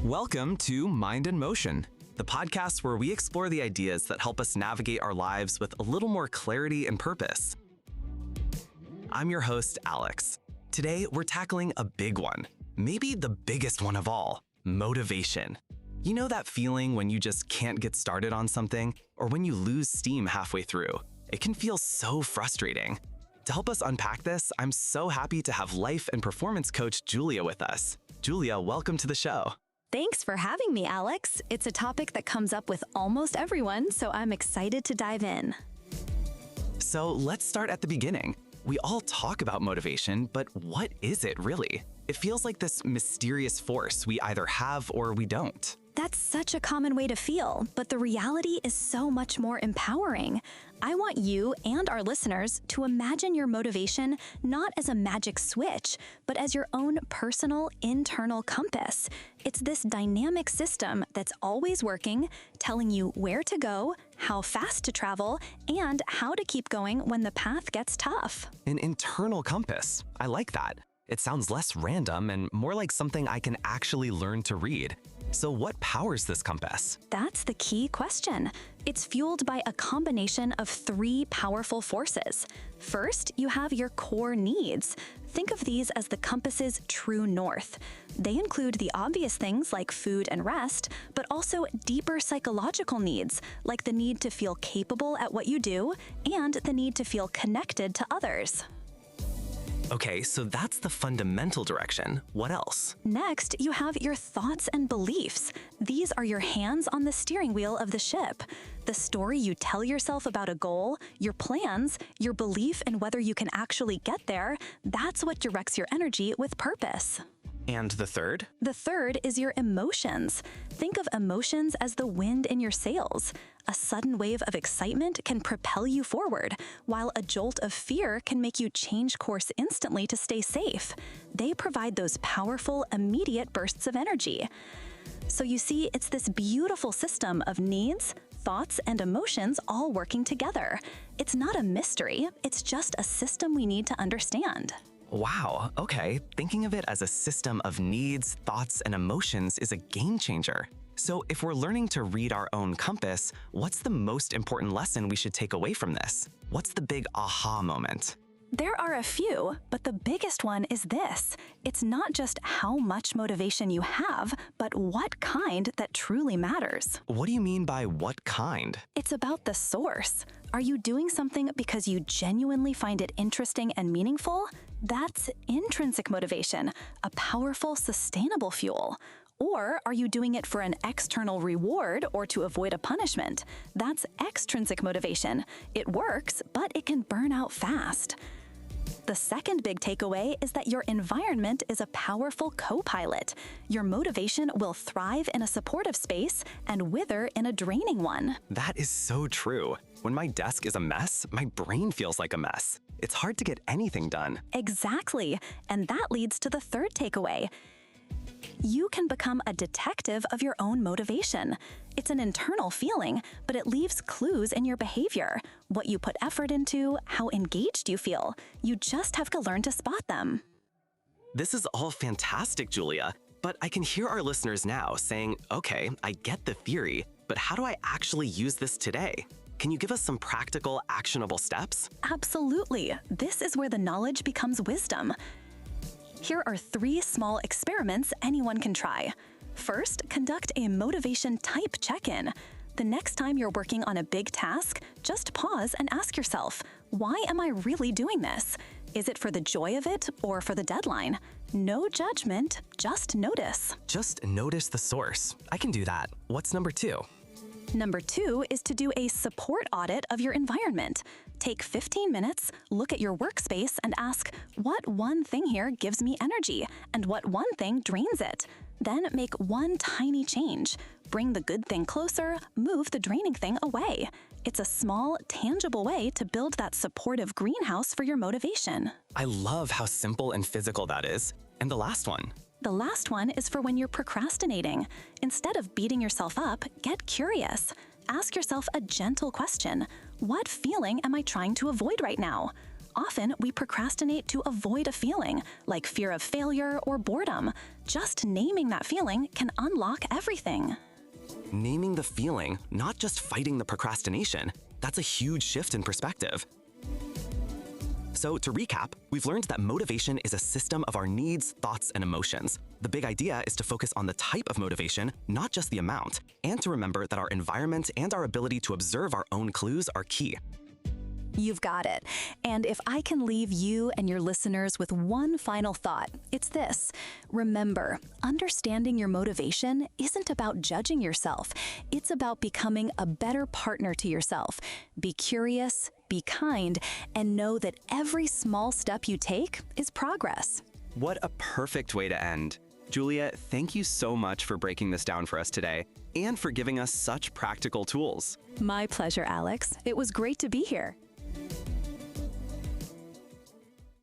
Welcome to Mind in Motion, the podcast where we explore the ideas that help us navigate our lives with a little more clarity and purpose. I'm your host, Alex. Today, we're tackling a big one, maybe the biggest one of all, motivation. You know that feeling when you just can't get started on something, or when you lose steam halfway through? It can feel so frustrating. To help us unpack this, I'm so happy to have life and performance coach Julia with us. Julia, welcome to the show. Thanks for having me, Alex. It's a topic that comes up with almost everyone, so I'm excited to dive in. So let's start at the beginning. We all talk about motivation, but what is it really? It feels like this mysterious force we either have or we don't. That's such a common way to feel, but the reality is so much more empowering. I want you and our listeners to imagine your motivation not as a magic switch, but as your own personal internal compass. It's this dynamic system that's always working, telling you where to go, how fast to travel, and how to keep going when the path gets tough. An internal compass. I like that. It sounds less random and more like something I can actually learn to read. So what powers this compass? That's the key question. It's fueled by a combination of three powerful forces. First, you have your core needs. Think of these as the compass's true north. They include the obvious things like food and rest, but also deeper psychological needs, like the need to feel capable at what you do and the need to feel connected to others. Okay, so that's the fundamental direction. What else? Next, you have your thoughts and beliefs. These are your hands on the steering wheel of the ship. The story you tell yourself about a goal, your plans, your belief in whether you can actually get there, that's what directs your energy with purpose. And the third? The third is your emotions. Think of emotions as the wind in your sails. A sudden wave of excitement can propel you forward, while a jolt of fear can make you change course instantly to stay safe. They provide those powerful, immediate bursts of energy. So you see, it's this beautiful system of needs, thoughts, and emotions all working together. It's not a mystery, it's just a system we need to understand. Wow, okay. Thinking of it as a system of needs, thoughts, and emotions is a game changer. So if we're learning to read our own compass, what's the most important lesson we should take away from this? What's the big aha moment? There are a few, but the biggest one is this. It's not just how much motivation you have, but what kind that truly matters. What do you mean by what kind? It's about the source. Are you doing something because you genuinely find it interesting and meaningful? That's intrinsic motivation, a powerful, sustainable fuel. Or are you doing it for an external reward or to avoid a punishment? That's extrinsic motivation. It works, but it can burn out fast. The second big takeaway is that your environment is a powerful co-pilot. Your motivation will thrive in a supportive space and wither in a draining one. That is so true. When my desk is a mess, my brain feels like a mess. It's hard to get anything done. Exactly. And that leads to the third takeaway. You can become a detective of your own motivation. It's an internal feeling, but it leaves clues in your behavior, what you put effort into, how engaged you feel. You just have to learn to spot them. This is all fantastic, Julia, but I can hear our listeners now saying, okay, I get the theory, but how do I actually use this today? Can you give us some practical, actionable steps? Absolutely. This is where the knowledge becomes wisdom. Here are 3 small experiments anyone can try. First, conduct a motivation type check-in. The next time you're working on a big task, just pause and ask yourself, why am I really doing this? Is it for the joy of it or for the deadline? No judgment, just notice. Just notice the source. I can do that. What's number 2? Number 2 is to do a support audit of your environment. Take 15 minutes, look at your workspace, and ask, what one thing here gives me energy, and what one thing drains it? Then make one tiny change. Bring the good thing closer, move the draining thing away. It's a small, tangible way to build that supportive greenhouse for your motivation. I love how simple and physical that is. And the last one? The last one is for when you're procrastinating. Instead of beating yourself up, get curious. Ask yourself a gentle question. What feeling am I trying to avoid right now? Often, we procrastinate to avoid a feeling, like fear of failure or boredom. Just naming that feeling can unlock everything. Naming the feeling, not just fighting the procrastination, that's a huge shift in perspective. So to recap, we've learned that motivation is a system of our needs, thoughts, and emotions. The big idea is to focus on the type of motivation, not just the amount, and to remember that our environment and our ability to observe our own clues are key. You've got it. And if I can leave you and your listeners with one final thought, it's this. Remember, understanding your motivation isn't about judging yourself. It's about becoming a better partner to yourself. Be curious, be kind, and know that every small step you take is progress. What a perfect way to end. Julia, thank you so much for breaking this down for us today and for giving us such practical tools. My pleasure, Alex. It was great to be here.